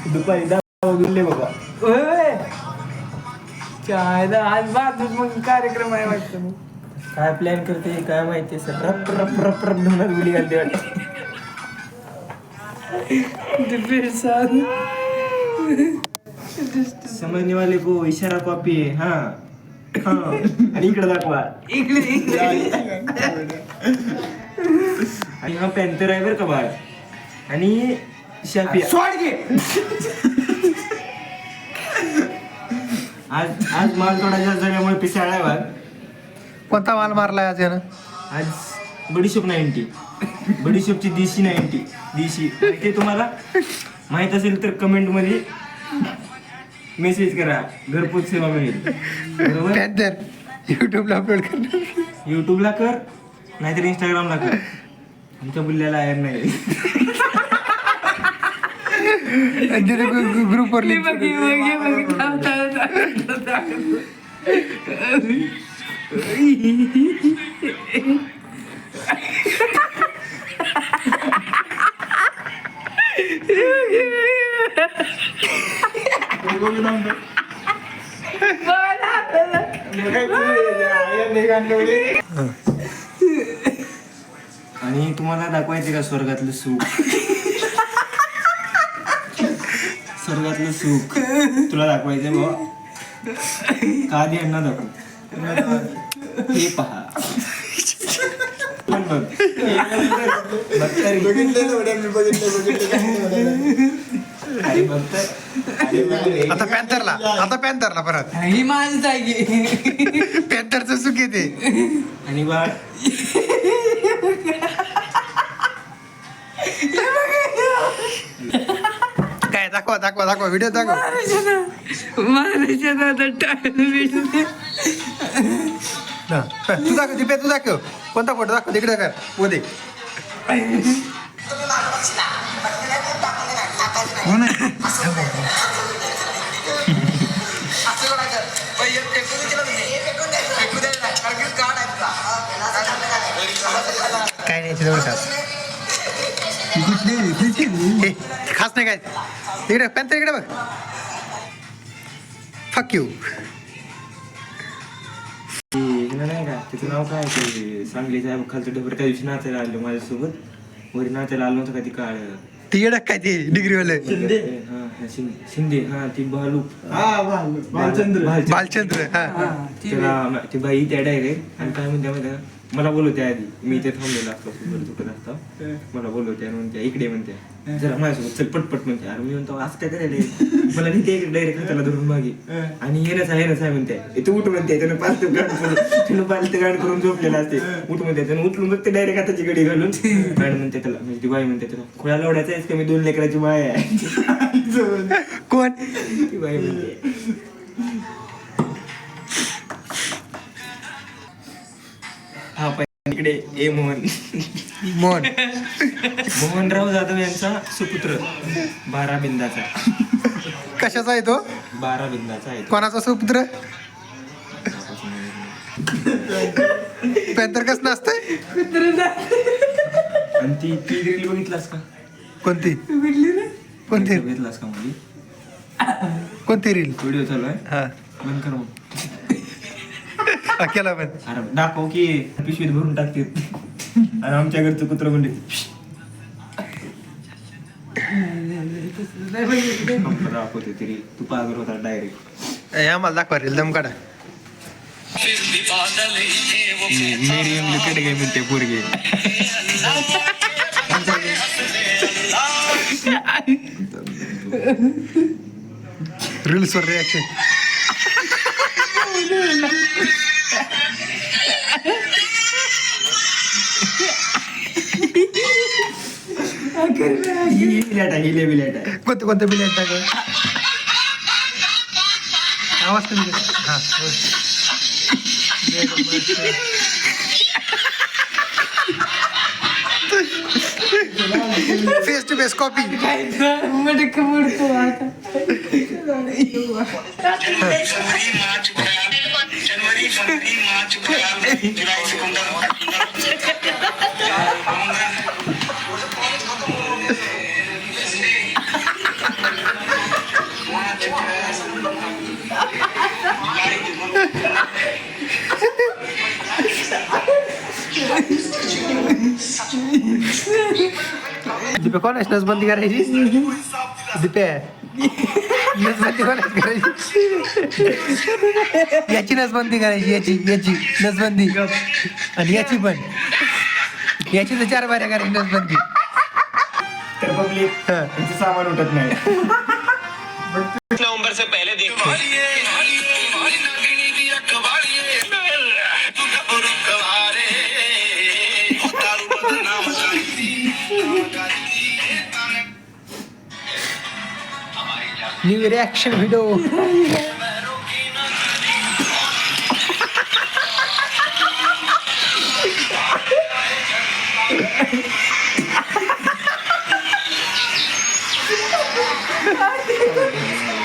दुपारी 10 गेले बाबा. चायला आज बाजूच मग कार्यक्रम आहे वाटतं मग. काय प्लॅन करते काय माहिती सर. रप रप रप रप धुण्यात गुली घालते वाटते. समजने वाले को इशारा कॉपी आहे. हा आणि इकडे दाखवा. इकडे आणि हा पॅन्थर आहे बरं का बाळ. आणि शाफी सोड घे. आज माल थोडा जास्त झाल्यामुळे पिसाळा आहे बाळ. कोणता माल मारलाय आज यानं? आज बडीशोप 90. बडीशोपची देशी 90 देशी. ते तुम्हाला माहित असेल तर कमेंट मध्ये मेसेज करा. घरपोच सेवा मिळेल. बरोबर. पॅन्थर युट्यूबला अपलोड करणार. युट्यूबला कर नाहीतर इंस्टाग्रामला कर. आमच्या बुल्ल्याला ऍड नाही. ग्रुपवर लिंक. आणि तुम्हाला दाखवायचे का स्वर्गातलं सुख. स्वर्गातलं सुख तुला दाखवायचंय बाबा. का आधी यांना दाखव. हे पहा. पण बघ अरे बघ तर. आता पॅन्थरला परत ही माझीच आहे की. पॅन्थरचं सुख येते. आणि बाळ काय दाखवा व्हिडिओ दाखव. तू दाखव दिप्या, तू दाखव कोणता फोटो दाखव. तिकडे कर मध्ये. काय नाही तेवढं खास नाही काय. इकडे पॅन्थर इकडे बघ. फक यू. नाही का त्याचं नाव काय ते सांगलीचं आहे खालचं डबर. त्या दिवशी नाचायला आलो माझ्यासोबत. वरी नाचायला आलो नव्हतं का ती काळ. ती येडक काय ते डिग्रीवाले शिंदे. हा ती भालू बालचंद्र. हा त्याला ती बाई त्या डायरेक्ट. आणि काय म्हणते माहिती का मला बोलवते आधी. मी इथे थांबलेला असतो चुकत असतो. मला बोलवते आणि म्हणते इकडे म्हणते जरा माझ्यासोबत चल पटपट म्हणते. अरे मी म्हणतो असं काय करायला. मला नाही ते डायरेक्ट हाताला धरून मागे. आणि येणंच आहे म्हणते. तू उठ म्हणते. त्यानं पालत गाड करून झोपलेला असते. उठ म्हणते. त्यानं उठलून बघ ते डायरेक्ट हाताची गडी घालून मॅडम म्हणते त्याला. म्हणजे ती बाई म्हणते त्याला खुळा लावडायचा आहेस का मी 2 लेकराची बाय आहे. कोण ती बाई म्हणते. हा इकडे ए मोहनराव जाधव यांचा सुपुत्र 12 बिंदाचा. कशाचा आहे तो? 12 बिंदाचा आहे. कोणाचा सुपुत्र? पॅन्थर कसं नसतंय. आणि ती रील बघितलास का? कोणती बघितलास का मध्ये? कोणती रील? व्हिडिओ चालू आहे. हा बंद कर मग. केला पण. अरे दाखव की पिशवीत भरून टाकते. आणि आमच्या घरचं कुत्र म्हणजे दाखवते तरी तू पागल होता डायरेक्ट. आम्हाला दाखवा रील दम काढा. मेरी उंगली गई म्हणते पोरगे. रील्स वर रिॲक्शन. कोणते बिलेट टाक. आवाज कमी कर. हा फेस टू फेस कॉपी. दीपे कोणाची नसबंदी करायची दीपे नसबंदी कोणाची करायची याची नसबंदी करायची याची याची नसबंदी आणि याची पण याची तर 4 बाऱ्या करायची नसबंदी तर पब्लिक हा. यांचं सामान उठत नाही नवंबर से पहले देखते न्यू रिॲक्शन व्हिडिओ